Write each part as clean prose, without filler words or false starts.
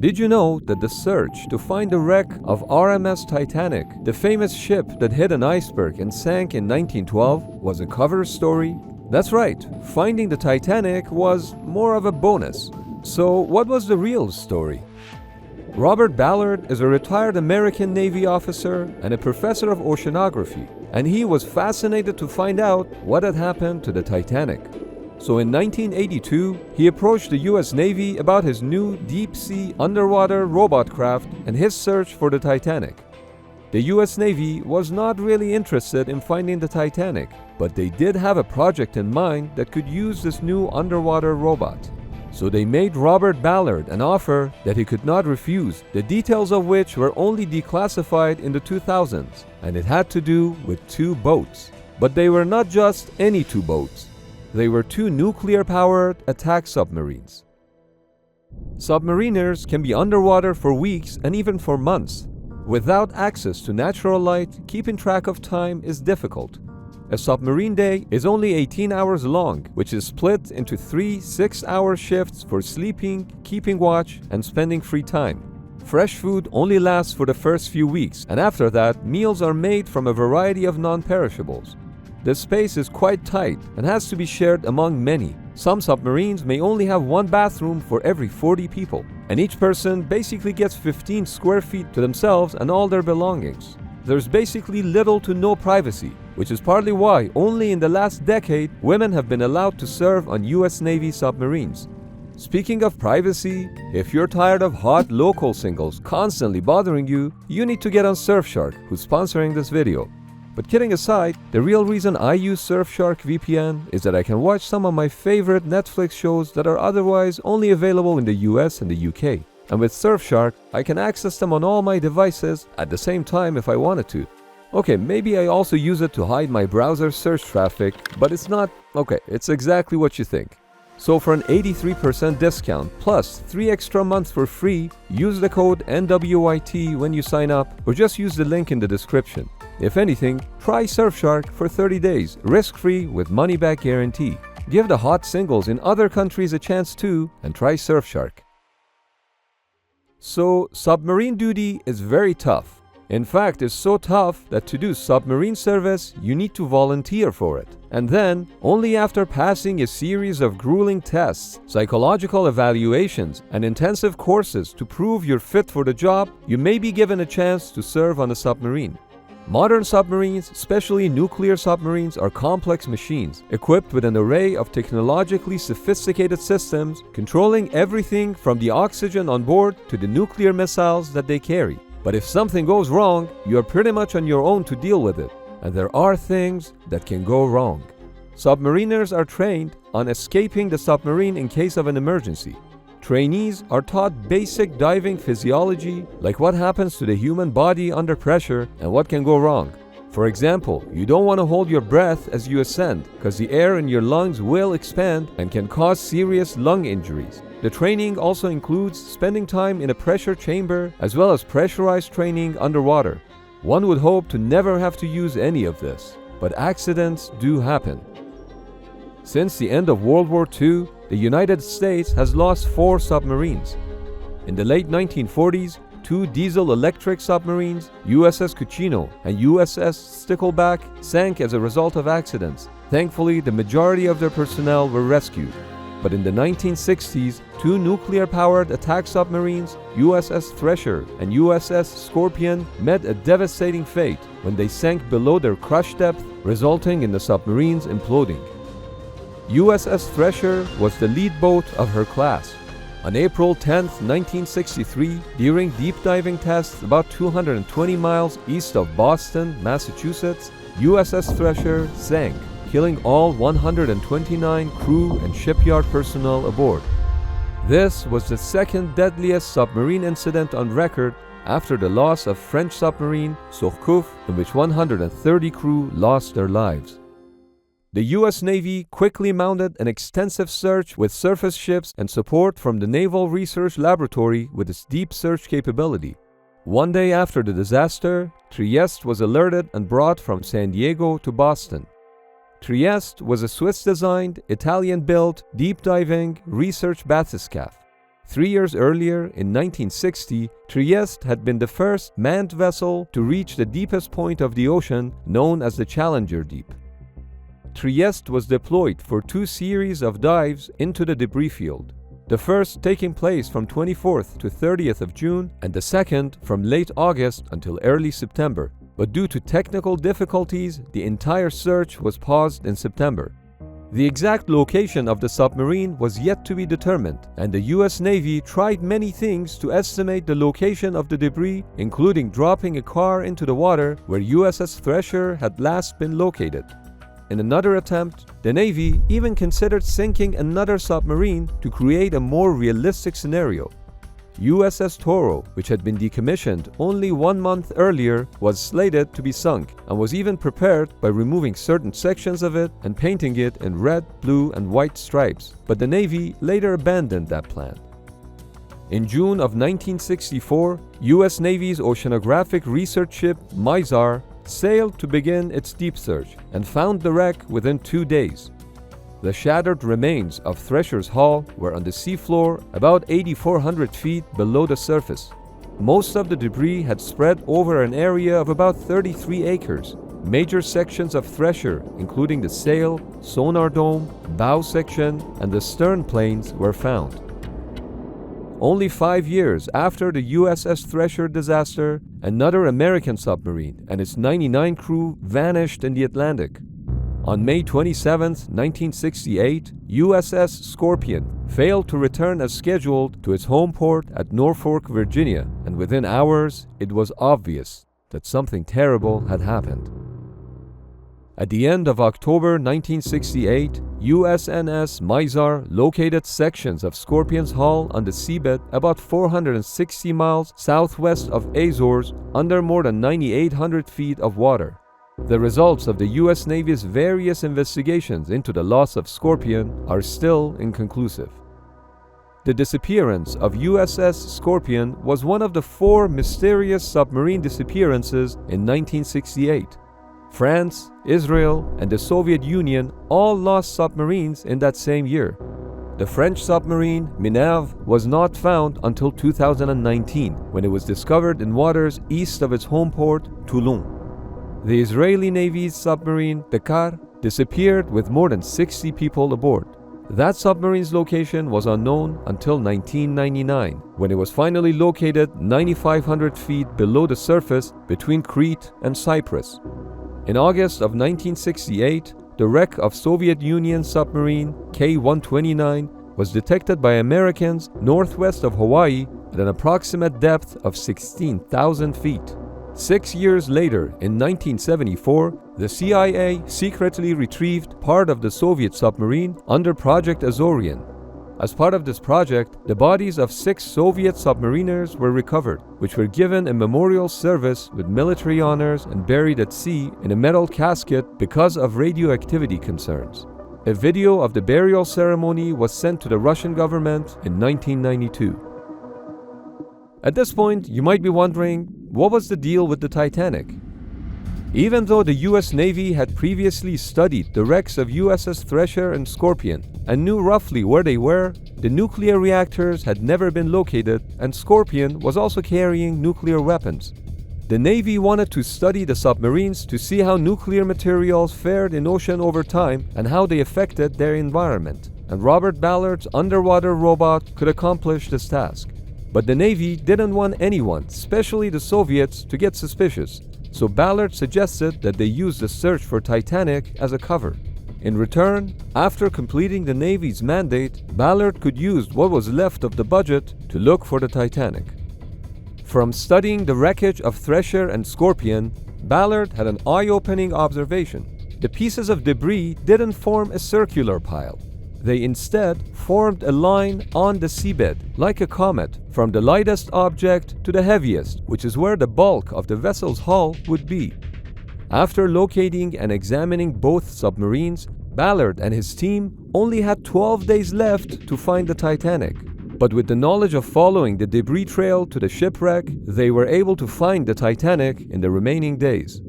Did you know that the search to find the wreck of RMS Titanic, the famous ship that hit an iceberg and sank in 1912, was a cover story? That's right, finding the Titanic was more of a bonus. So what was the real story? Robert Ballard is a retired American Navy officer and a professor of oceanography, and he was fascinated to find out what had happened to the Titanic. So in 1982, he approached the US Navy about his new deep-sea underwater robot craft and his search for the Titanic. The US Navy was not really interested in finding the Titanic, but they did have a project in mind that could use this new underwater robot. So they made Robert Ballard an offer that he could not refuse, the details of which were only declassified in the 2000s, and it had to do with 2 boats. But they were not just any 2 boats. They were 2 nuclear-powered attack submarines. Submariners can be underwater for weeks and even for months. Without access to natural light, keeping track of time is difficult. A submarine day is only 18 hours long, which is split into 3 6-hour shifts for sleeping, keeping watch, and spending free time. Fresh food only lasts for the first few weeks, and after that, meals are made from a variety of non-perishables. The space is quite tight and has to be shared among many. Some submarines may only have 1 bathroom for every 40 people, and each person basically gets 15 square feet to themselves and all their belongings. There's basically little to no privacy, which is partly why only in the last decade women have been allowed to serve on US Navy submarines. Speaking of privacy, if you're tired of hot local singles constantly bothering you, you need to get on Surfshark, who's sponsoring this video. But kidding aside, the real reason I use Surfshark VPN is that I can watch some of my favorite Netflix shows that are otherwise only available in the US and the UK. And with Surfshark, I can access them on all my devices at the same time if I wanted to. Okay, maybe I also use it to hide my browser search traffic, but it's not... Okay, it's exactly what you think. So for an 83% discount plus 3 extra months for free, use the code NWIT when you sign up, or just use the link in the description. If anything, try Surfshark for 30 days, risk-free with money-back guarantee. Give the hot singles in other countries a chance too, and try Surfshark. So, submarine duty is very tough. In fact, it's so tough that to do submarine service, you need to volunteer for it. And then, only after passing a series of grueling tests, psychological evaluations, and intensive courses to prove you're fit for the job, you may be given a chance to serve on a submarine. Modern submarines, especially nuclear submarines, are complex machines, equipped with an array of technologically sophisticated systems, controlling everything from the oxygen on board to the nuclear missiles that they carry. But if something goes wrong, you are pretty much on your own to deal with it, and there are things that can go wrong. Submariners are trained on escaping the submarine in case of an emergency. Trainees are taught basic diving physiology, like what happens to the human body under pressure and what can go wrong. For example, you don't want to hold your breath as you ascend, because the air in your lungs will expand and can cause serious lung injuries. The training also includes spending time in a pressure chamber, as well as pressurized training underwater. One would hope to never have to use any of this, but accidents do happen. Since the end of World War II, the United States has lost 4 submarines. In the late 1940s, 2 diesel-electric submarines, USS Cucino and USS Stickleback, sank as a result of accidents. Thankfully, the majority of their personnel were rescued. But in the 1960s, 2 nuclear-powered attack submarines, USS Thresher and USS Scorpion, met a devastating fate when they sank below their crush depth, resulting in the submarines imploding. USS Thresher was the lead boat of her class. On April 10, 1963, during deep diving tests about 220 miles east of Boston, Massachusetts, USS Thresher sank, killing all 129 crew and shipyard personnel aboard. This was the 2nd deadliest submarine incident on record after the loss of French submarine Surcouf, in which 130 crew lost their lives. The US Navy quickly mounted an extensive search with surface ships and support from the Naval Research Laboratory with its deep search capability. One day after the disaster, Trieste was alerted and brought from San Diego to Boston. Trieste was a Swiss-designed, Italian-built, deep-diving research bathyscaphe. 3 years earlier, in 1960, Trieste had been the first manned vessel to reach the deepest point of the ocean, known as the Challenger Deep. Trieste was deployed for 2 series of dives into the debris field, the first taking place from 24th to 30th of June, and the second from late August until early September. But due to technical difficulties, the entire search was paused in September. The exact location of the submarine was yet to be determined, and the US Navy tried many things to estimate the location of the debris, including dropping a car into the water where Uss Thresher had last been located. In another attempt, the Navy even considered sinking another submarine to create a more realistic scenario. USS Toro, which had been decommissioned only 1 month earlier, was slated to be sunk and was even prepared by removing certain sections of it and painting it in red, blue, and white stripes, but the Navy later abandoned that plan. In June of 1964, US Navy's oceanographic research ship Mizar sailed to begin its deep search and found the wreck within 2 days. The shattered remains of Thresher's hull were on the seafloor about 8,400 feet below the surface. Most of the debris had spread over an area of about 33 acres. Major sections of Thresher, including the sail, sonar dome, bow section, and the stern planes, were found. Only 5 years after the USS Thresher disaster, another American submarine and its 99 crew vanished in the Atlantic. On May 27, 1968, USS Scorpion failed to return as scheduled to its home port at Norfolk, Virginia, and within hours, it was obvious that something terrible had happened. At the end of October 1968, USNS Mizar located sections of Scorpion's hull on the seabed about 460 miles southwest of Azores under more than 9,800 feet of water. The results of the US Navy's various investigations into the loss of Scorpion are still inconclusive. The disappearance of USS Scorpion was one of the 4 mysterious submarine disappearances in 1968. France, Israel, and the Soviet Union all lost submarines in that same year. The French submarine Minerve was not found until 2019, when it was discovered in waters east of its home port, Toulon. The Israeli Navy's submarine Bekar disappeared with more than 60 people aboard. That submarine's location was unknown until 1999, when it was finally located 9,500 feet below the surface between Crete and Cyprus. In August of 1968, the wreck of Soviet Union submarine K-129 was detected by Americans northwest of Hawaii at an approximate depth of 16,000 feet. 6 years later, in 1974, the CIA secretly retrieved part of the Soviet submarine under Project Azorian. As part of this project, the bodies of 6 Soviet submariners were recovered, which were given a memorial service with military honors and buried at sea in a metal casket because of radioactivity concerns. A video of the burial ceremony was sent to the Russian government in 1992. At this point, you might be wondering, what was the deal with the Titanic? Even though the US Navy had previously studied the wrecks of USS Thresher and Scorpion and knew roughly where they were, the nuclear reactors had never been located, and Scorpion was also carrying nuclear weapons. The Navy wanted to study the submarines to see how nuclear materials fared in ocean over time and how they affected their environment, and Robert Ballard's underwater robot could accomplish this task. But the Navy didn't want anyone, especially the Soviets, to get suspicious, so Ballard suggested that they use the search for Titanic as a cover. In return, after completing the Navy's mandate, Ballard could use what was left of the budget to look for the Titanic. From studying the wreckage of Thresher and Scorpion, Ballard had an eye-opening observation. The pieces of debris didn't form a circular pile. They instead formed a line on the seabed, like a comet, from the lightest object to the heaviest, which is where the bulk of the vessel's hull would be. After locating and examining both submarines, Ballard and his team only had 12 days left to find the Titanic. But with the knowledge of following the debris trail to the shipwreck, they were able to find the Titanic in the remaining days.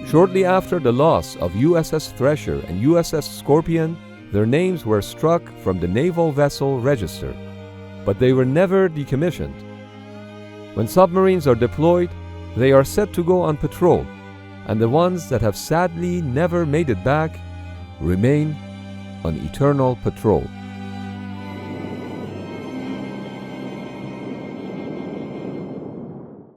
Shortly after the loss of USS Thresher and USS Scorpion, their names were struck from the naval vessel register, but they were never decommissioned. When submarines are deployed, they are set to go on patrol, and the ones that have sadly never made it back remain on eternal patrol.